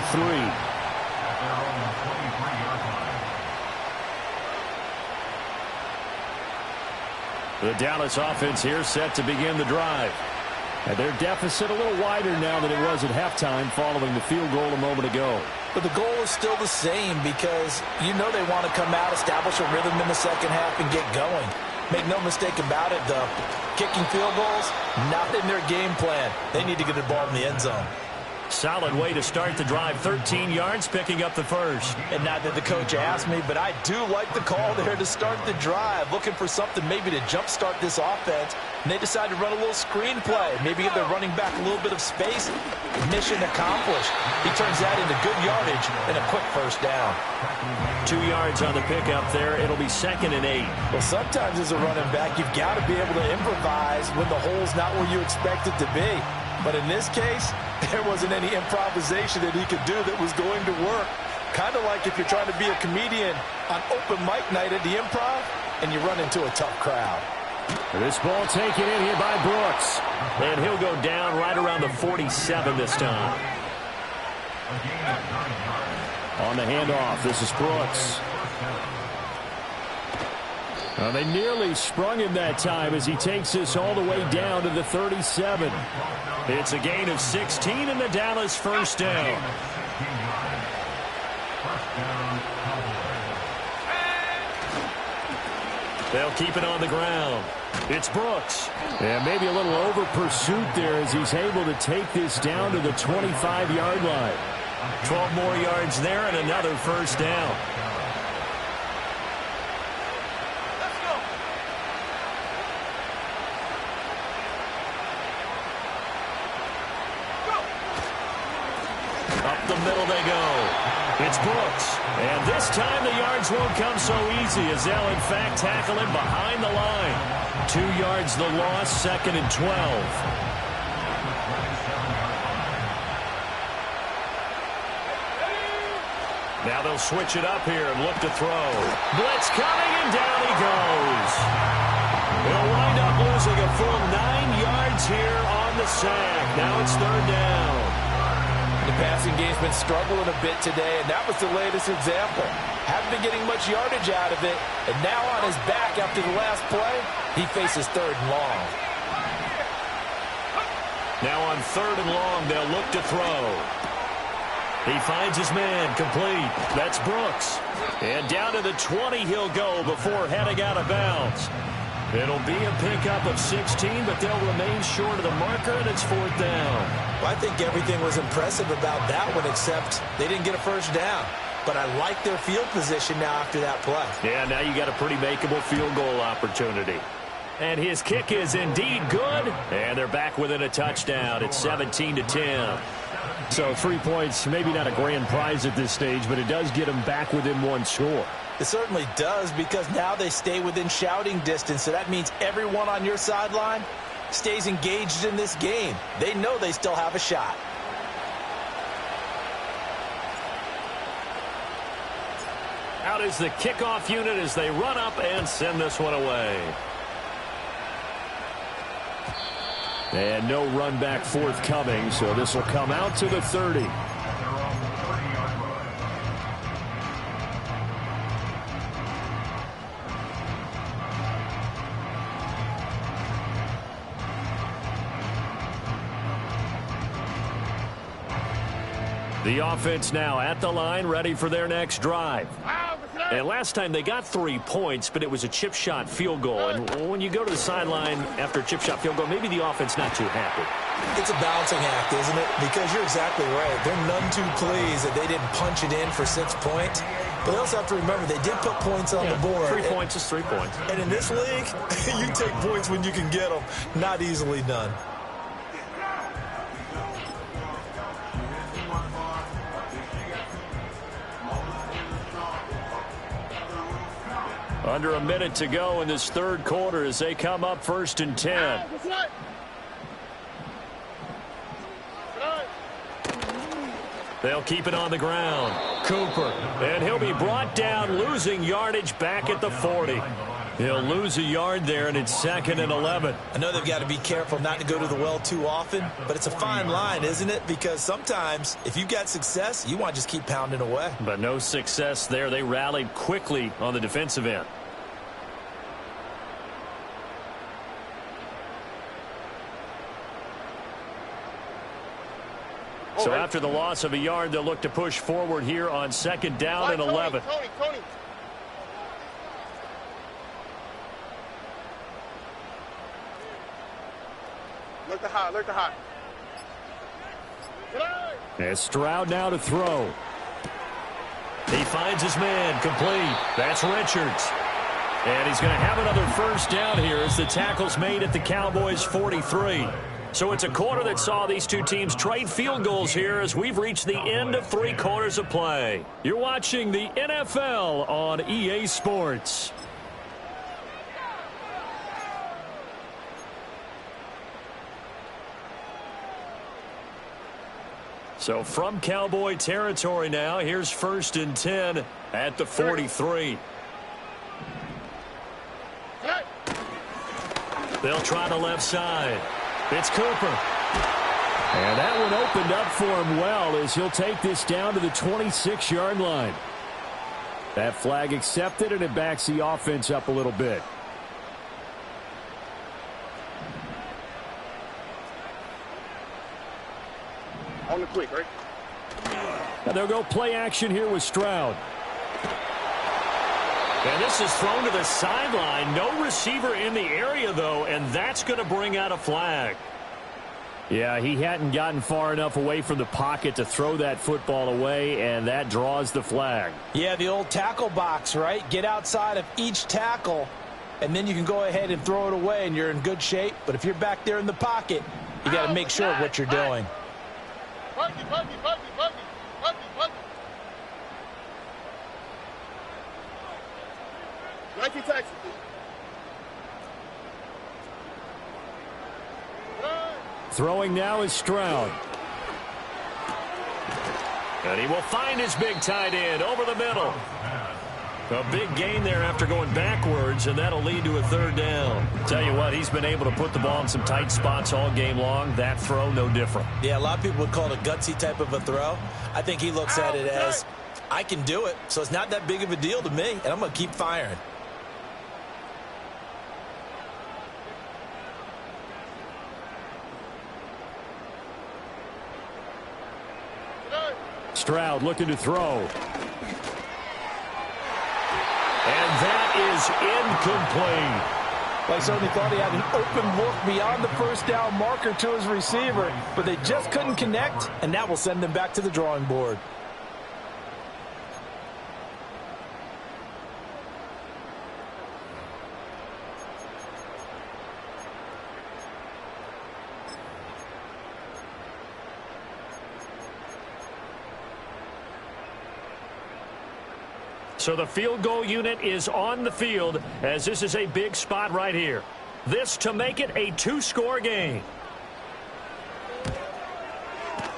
The Dallas offense here set to begin the drive. And their deficit a little wider now than it was at halftime following the field goal a moment ago. But the goal is still the same because you know they want to come out, establish a rhythm in the second half, and get going. Make no mistake about it, though. Kicking field goals, not in their game plan. They need to get the ball in the end zone. Solid way to start the drive. 13 yards, picking up the first. And not that the coach asked me, but I do like the call there to start the drive. Looking for something maybe to jumpstart this offense. And they decided to run a little screen play. Maybe give their running back a little bit of space. Mission accomplished. He turns that into good yardage and a quick first down. 2 yards on the pickup there. It'll be 2nd and 8. Well, sometimes as a running back, you've got to be able to improvise when the hole's not where you expect it to be. But in this case, there wasn't any improvisation that he could do that was going to work. Kind of like if you're trying to be a comedian on open mic night at the Improv and you run into a tough crowd. This ball taken in here by Brooks. And he'll go down right around the 47 this time. On the handoff, this is Brooks. Well, they nearly sprung him that time as he takes this all the way down to the 37. It's a gain of 16 and the Dallas first down. They'll keep it on the ground. It's Brooks. And maybe a little over pursuit there as he's able to take this down to the 25-yard line. 12 more yards there and another first down. Up the middle they go. It's Brooks. And this time the yards won't come so easy as they'll in fact tackle him behind the line. 2 yards the loss, 2nd and 12. Now they'll switch it up here and look to throw. Blitz coming, and down he goes. They'll wind up losing a full 9 yards here on the sack. Now it's 3rd down. The passing game's been struggling a bit today, and that was the latest example. Haven't been getting much yardage out of it, and now on his back after the last play, he faces 3rd and long. Now on 3rd and long, they'll look to throw. He finds his man, complete. That's Brooks. And down to the 20 he'll go before heading out of bounds. It'll be a pickup of 16, but they'll remain short of the marker, and it's 4th down. Well, I think everything was impressive about that one, except they didn't get a first down. But I like their field position now after that play. Yeah, now you got a pretty makeable field goal opportunity. And his kick is indeed good. And they're back within a touchdown. It's 17-10. So 3 points, maybe not a grand prize at this stage, but it does get them back within one score. It certainly does, because now they stay within shouting distance. So that means everyone on your sideline stays engaged in this game. They know they still have a shot. Out is the kickoff unit as they run up and send this one away. And no run back forthcoming, so this will come out to the 30. The offense now at the line, ready for their next drive. And last time they got 3 points, but it was a chip shot field goal. And when you go to the sideline after a chip shot field goal, maybe the offense not too happy. It's a balancing act, isn't it? Because you're exactly right. They're none too pleased that they didn't punch it in for 6 points. But they also have to remember they did put points on the board. 3 points is 3 points. And in this league, you take points when you can get them. Not easily done. Under a minute to go in this 3rd quarter as they come up 1st and 10. They'll keep it on the ground. Cooper. And he'll be brought down, losing yardage back at the 40. He'll lose a yard there, and it's 2nd and 11. I know they've got to be careful not to go to the well too often, but it's a fine line, isn't it? Because sometimes, if you've got success, you want to just keep pounding away. But no success there. They rallied quickly on the defensive end. So after the loss of a yard, they'll look to push forward here on 2nd down and 11. Tony. Look to hot. And Stroud now to throw. He finds his man, complete. That's Richards. And he's going to have another first down here as the tackle's made at the Cowboys' 43. So it's a quarter that saw these two teams trade field goals here as we've reached the end of 3 quarters of play. You're watching the NFL on EA Sports. So from Cowboy territory now, here's 1st and 10 at the 43. They'll try the left side. It's Cooper. And that one opened up for him well as he'll take this down to the 26-yard line. That flag accepted, and it backs the offense up a little bit. On the quick, right? And they'll go play action here with Stroud. And this is thrown to the sideline. No receiver in the area, though, and that's going to bring out a flag. Yeah, he hadn't gotten far enough away from the pocket to throw that football away, and that draws the flag. Yeah, the old tackle box, right? Get outside of each tackle, and then you can go ahead and throw it away, and you're in good shape. But if you're back there in the pocket, you got to make sure of what you're doing. Buggy. Nike Texas. Throwing now is Stroud. And he will find his big tight end over the middle. A big gain there after going backwards, and that'll lead to a 3rd down. Tell you what, he's been able to put the ball in some tight spots all game long. That throw, no different. Yeah, a lot of people would call it a gutsy type of a throw. I think he looks at it as, I can do it, so it's not that big of a deal to me, and I'm going to keep firing. Stroud looking to throw. And that is incomplete. Well, I certainly thought he had an open look beyond the first down marker to his receiver, but they just couldn't connect, and that will send them back to the drawing board. So the field goal unit is on the field as this is a big spot right here. This to make it a 2-score game.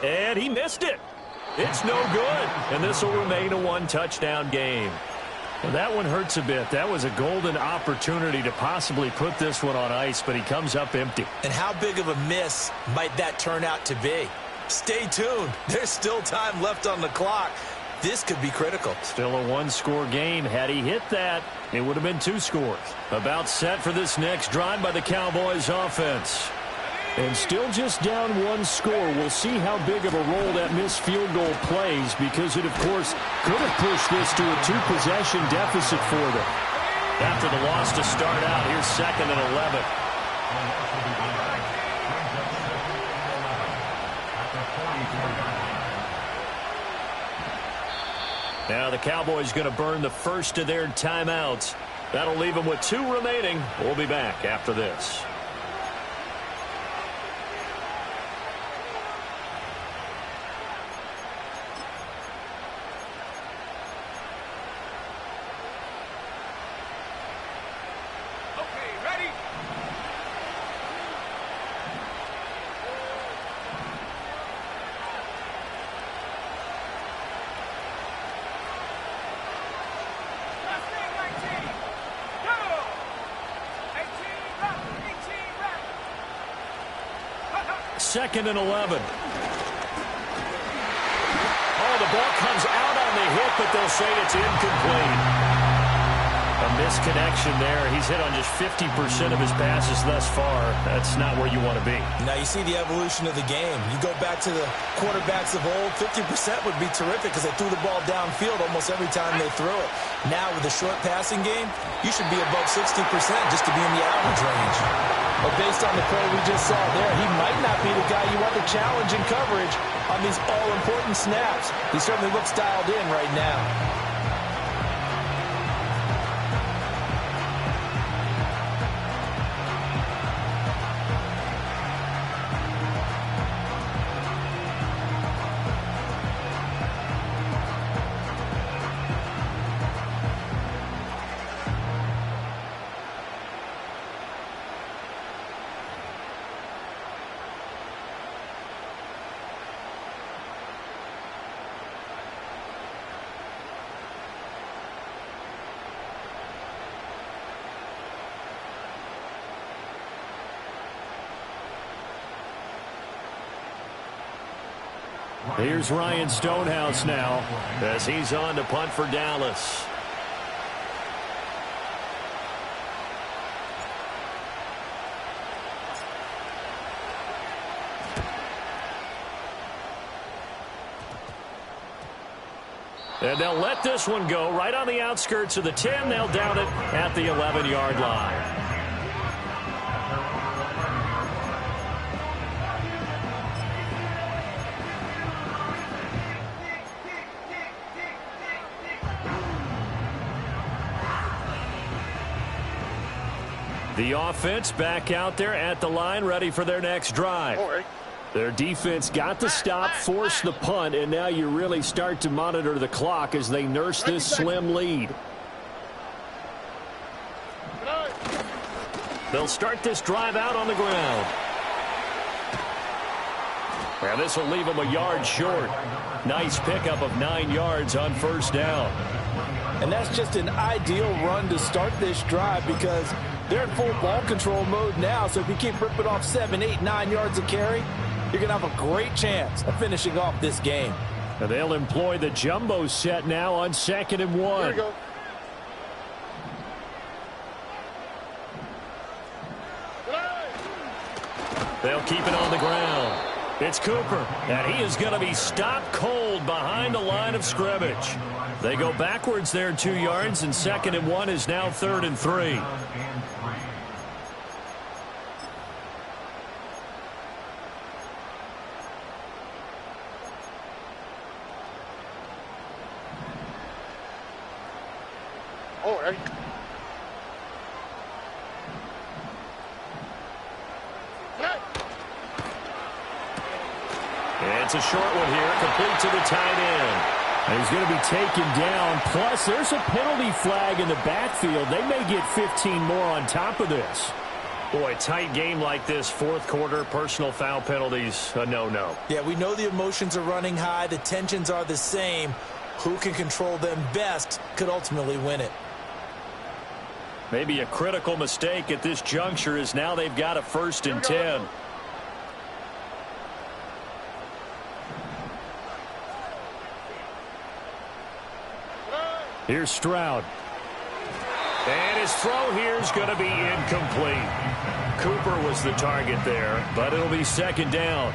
And he missed it. It's no good. And this will remain a 1-touchdown game. Well, that one hurts a bit. That was a golden opportunity to possibly put this one on ice, but he comes up empty. And how big of a miss might that turn out to be? Stay tuned. There's still time left on the clock. This could be critical. Still a 1-score game. Had he hit that, it would have been 2 scores. About set for this next drive by the Cowboys offense. And still just down 1 score. We'll see how big of a role that missed field goal plays because it, of course, could have pushed this to a 2-possession deficit for them. After the loss to start out, here's 2nd and 11. Now the Cowboys going to burn the first of their timeouts. That'll leave them with 2 remaining. We'll be back after this. 2nd and 11. Oh, the ball comes out on the hit, but they'll say it's incomplete. A misconnection there. He's hit on just 50% of his passes thus far. That's not where you want to be. Now you see the evolution of the game. You go back to the quarterbacks of old, 50% would be terrific because they threw the ball downfield almost every time they threw it. Now with the short passing game, you should be above 60% just to be in the average range. But based on the play we just saw there, he might not be the guy you want to challenge in coverage on these all-important snaps. He certainly looks dialed in right now. Here's Ryan Stonehouse now as he's on to punt for Dallas. And they'll let this one go right on the outskirts of the 10. They'll down it at the 11-yard line. The offense back out there at the line, ready for their next drive. Their defense got the stop, forced the punt, and now you really start to monitor the clock as they nurse this slim lead. They'll start this drive out on the ground. Now this will leave them a yard short. Nice pickup of 9 yards on first down. And that's just an ideal run to start this drive because they're in full ball control mode now, so if you keep ripping off 7, 8, 9 yards of carry, you're going to have a great chance of finishing off this game. And they'll employ the jumbo set now on 2nd and 1. Here we go. They'll keep it on the ground. It's Cooper, and he is going to be stopped cold behind the line of scrimmage. They go backwards there 2 yards, and 2nd and 1 is now 3rd and 3. Oh, right. It's a short one here, complete to the tight end. And he's going to be taken down. Plus, there's a penalty flag in the backfield. They may get 15 more on top of this. Boy, a tight game like this, fourth quarter, personal foul penalties, a no-no. Yeah, we know the emotions are running high. The tensions are the same. Who can control them best could ultimately win it. Maybe a critical mistake at this juncture is now they've got a 1st and 10. Here's Stroud. And his throw here is going to be incomplete. Cooper was the target there, but it'll be 2nd down.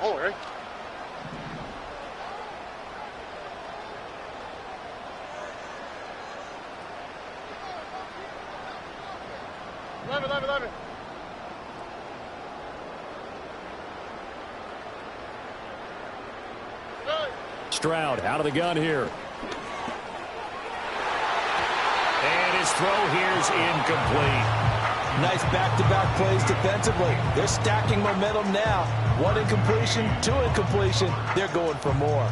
Oh, right. Eleven. Stroud out of the gun here. And his throw here is incomplete. Nice back-to-back plays defensively. They're stacking momentum now. 1 incompletion, 2 incompletion. They're going for more.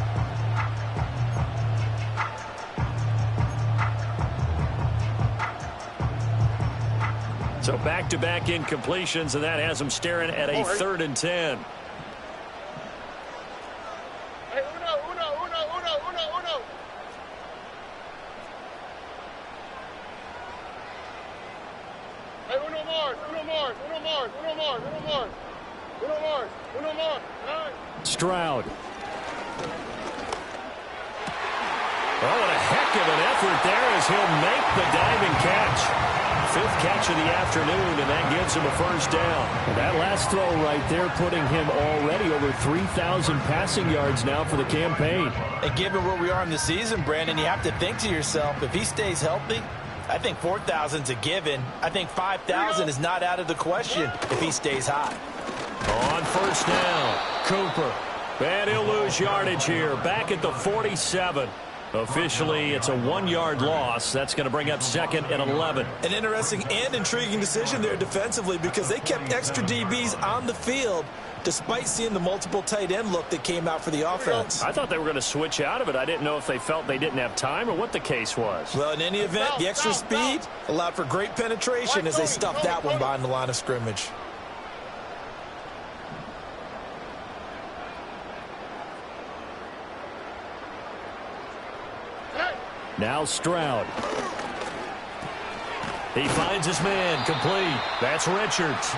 So back-to-back incompletions, and that has them staring at a 3rd and 10. Hey, uno. Hey, uno more. Stroud. Oh, what a heck of an effort there as he'll make the diving catch. 5th catch of the afternoon, and that gives him a 1st down. And that last throw right there putting him already over 3,000 passing yards now for the campaign. And given where we are in the season, Brandon, you have to think to yourself, if he stays healthy, I think 4,000's a given. I think 5,000 is not out of the question if he stays hot. On 1st down, Cooper. And he'll lose yardage here, back at the 47. Officially, it's a 1-yard loss. That's going to bring up 2nd and 11. An interesting and intriguing decision there defensively because they kept extra DBs on the field despite seeing the multiple tight end look that came out for the offense. I thought they were going to switch out of it. I didn't know if they felt they didn't have time or what the case was. Well, in any event, the extra speed allowed for great penetration as they stuffed that one behind the line of scrimmage. Now Stroud. He finds his man, complete. That's Richards.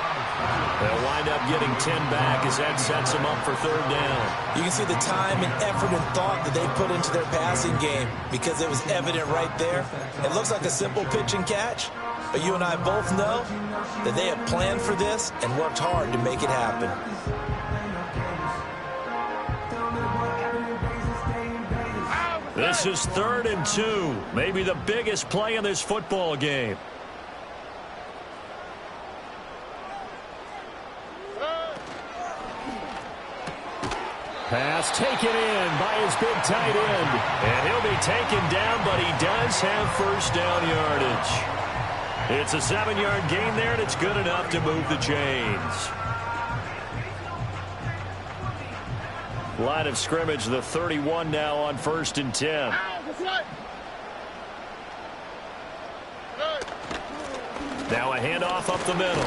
They'll wind up getting 10 back as that sets him up for 3rd down. You can see the time and effort and thought that they put into their passing game because it was evident right there. It looks like a simple pitch and catch, but you and I both know that they have planned for this and worked hard to make it happen. This is 3rd and 2. Maybe the biggest play in this football game. Pass taken in by his big tight end. And he'll be taken down, but he does have 1st down yardage. It's a 7-yard gain there, and it's good enough to move the chains. Line of scrimmage, the 31 now on 1st and 10. Now a handoff up the middle.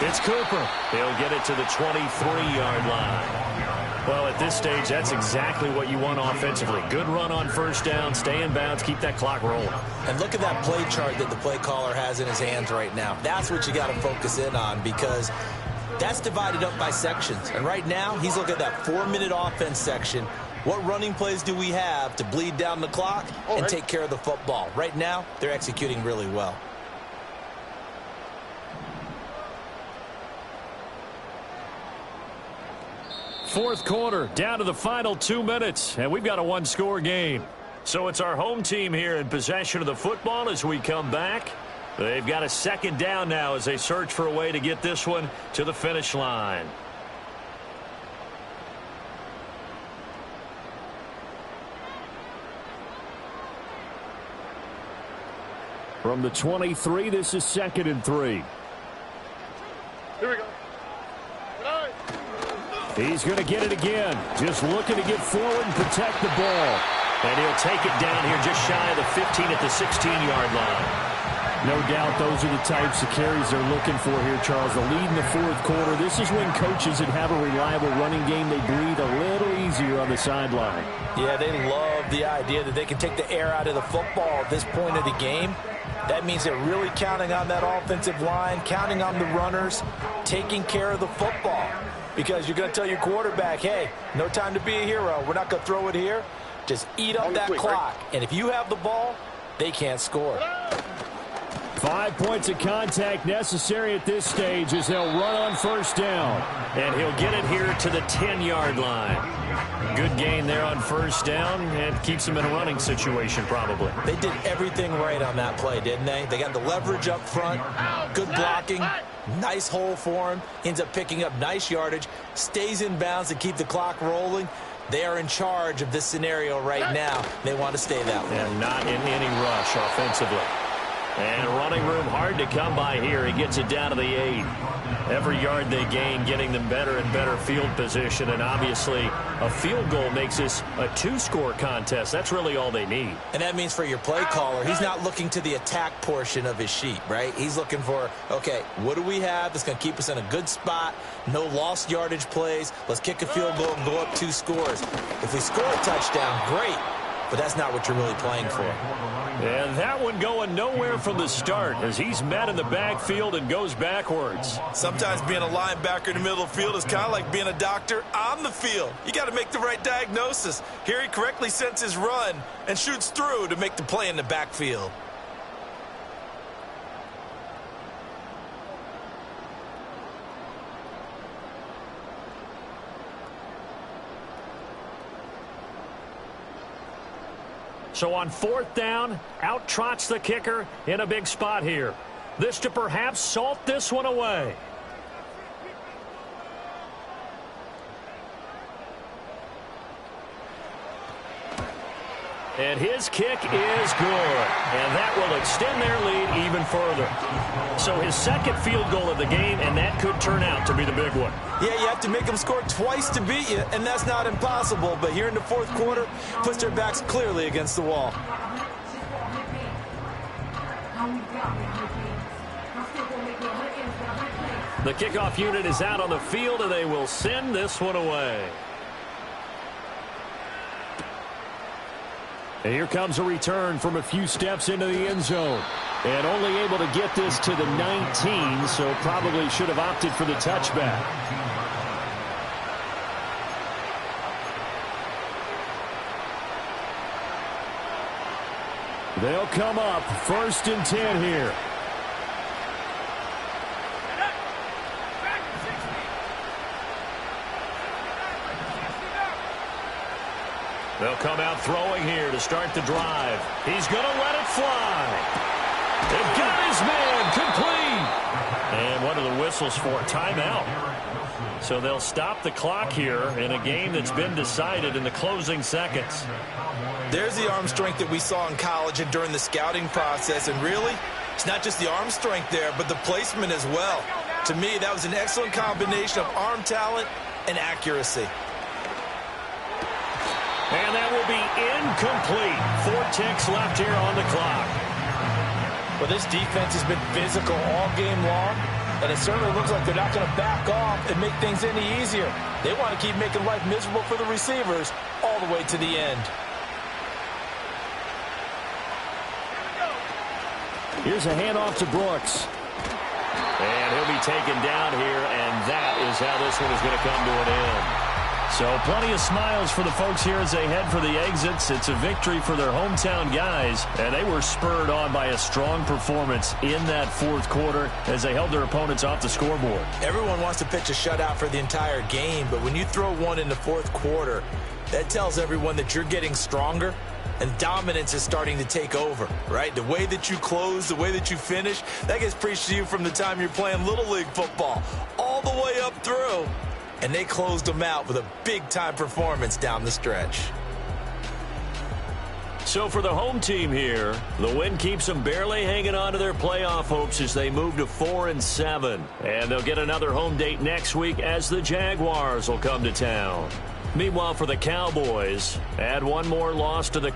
It's Cooper. He'll get it to the 23-yard line. Well, at this stage, that's exactly what you want offensively. Good run on 1st down, stay in bounds, keep that clock rolling. And look at that play chart that the play caller has in his hands right now. That's what you got to focus in on because that's divided up by sections. And right now, he's looking at that 4-minute offense section. What running plays do we have to bleed down the clock and take care of the football? Right now, they're executing really well. Fourth quarter, down to the final 2 minutes, and we've got a 1-score game. So it's our home team here in possession of the football as we come back. They've got a 2nd down now as they search for a way to get this one to the finish line. From the 23, this is 2nd and 3. Here we go. He's going to get it again. Just looking to get forward and protect the ball. And he'll take it down here just shy of the 15 at the 16-yard line. No doubt those are the types of carries they're looking for here, Charles. The lead in the 4th quarter. This is when coaches that have a reliable running game, they breathe a little easier on the sideline. Yeah, they love the idea that they can take the air out of the football at this point of the game. That means they're really counting on that offensive line, counting on the runners, taking care of the football. Because you're going to tell your quarterback, hey, no time to be a hero. We're not going to throw it here. Just eat up that clock. And if you have the ball, they can't score. 5 points of contact necessary at this stage as they'll run on 1st down. And he'll get it here to the 10-yard line. Good gain there on 1st down and keeps him in a running situation probably. They did everything right on that play, didn't they? They got the leverage up front, good blocking, nice hole for him, ends up picking up nice yardage, stays in bounds to keep the clock rolling. They are in charge of this scenario right now. They want to stay that way. And not in any rush offensively. And running room hard to come by here. He gets it down to the 8. Every yard they gain getting them better and better field position, and obviously a field goal makes this a two-score contest. That's really all they need. And that means for your play caller, he's not looking to the attack portion of his sheet, right? He's looking for, okay, what do we have that's going to keep us in a good spot? No lost yardage plays. Let's kick a field goal and go up 2 scores. If we score a touchdown, great. But that's not what you're really playing for. And that one going nowhere from the start as he's met in the backfield and goes backwards. Sometimes being a linebacker in the middle of the field is kind of like being a doctor on the field. You got to make the right diagnosis. Here he correctly sends his run and shoots through to make the play in the backfield. So on 4th down, out trots the kicker in a big spot here. This to perhaps salt this one away. And his kick is good. And that will extend their lead even further. So his second field goal of the game, and that could turn out to be the big one. Yeah, you have to make them score twice to beat you, and that's not impossible. But here in the 4th quarter, puts their backs clearly against the wall. The kickoff unit is out on the field, and they will send this one away. And here comes a return from a few steps into the end zone. And only able to get this to the 19, so probably should have opted for the touchback. They'll come up 1st and 10 here. They'll come out throwing here to start the drive. He's going to let it fly. They've got his man complete. And what are the whistles for? Timeout. So they'll stop the clock here in a game that's been decided in the closing seconds. There's the arm strength that we saw in college and during the scouting process. And really, it's not just the arm strength there, but the placement as well. To me, that was an excellent combination of arm talent and accuracy. And that will be incomplete. 4 ticks left here on the clock. Well, this defense has been physical all game long, and it certainly looks like they're not going to back off and make things any easier. They want to keep making life miserable for the receivers all the way to the end. Here's a handoff to Brooks. And he'll be taken down here, and that is how this one is going to come to an end. So plenty of smiles for the folks here as they head for the exits. It's a victory for their hometown guys, and they were spurred on by a strong performance in that 4th quarter as they held their opponents off the scoreboard. Everyone wants to pitch a shutout for the entire game, but when you throw one in the 4th quarter, that tells everyone that you're getting stronger and dominance is starting to take over, right? The way that you close, the way that you finish, that gets preached to you from the time you're playing Little League football all the way up through. And they closed them out with a big-time performance down the stretch. So for the home team here, the win keeps them barely hanging on to their playoff hopes as they move to 4-7. And they'll get another home date next week as the Jaguars will come to town. Meanwhile, for the Cowboys, add one more loss to the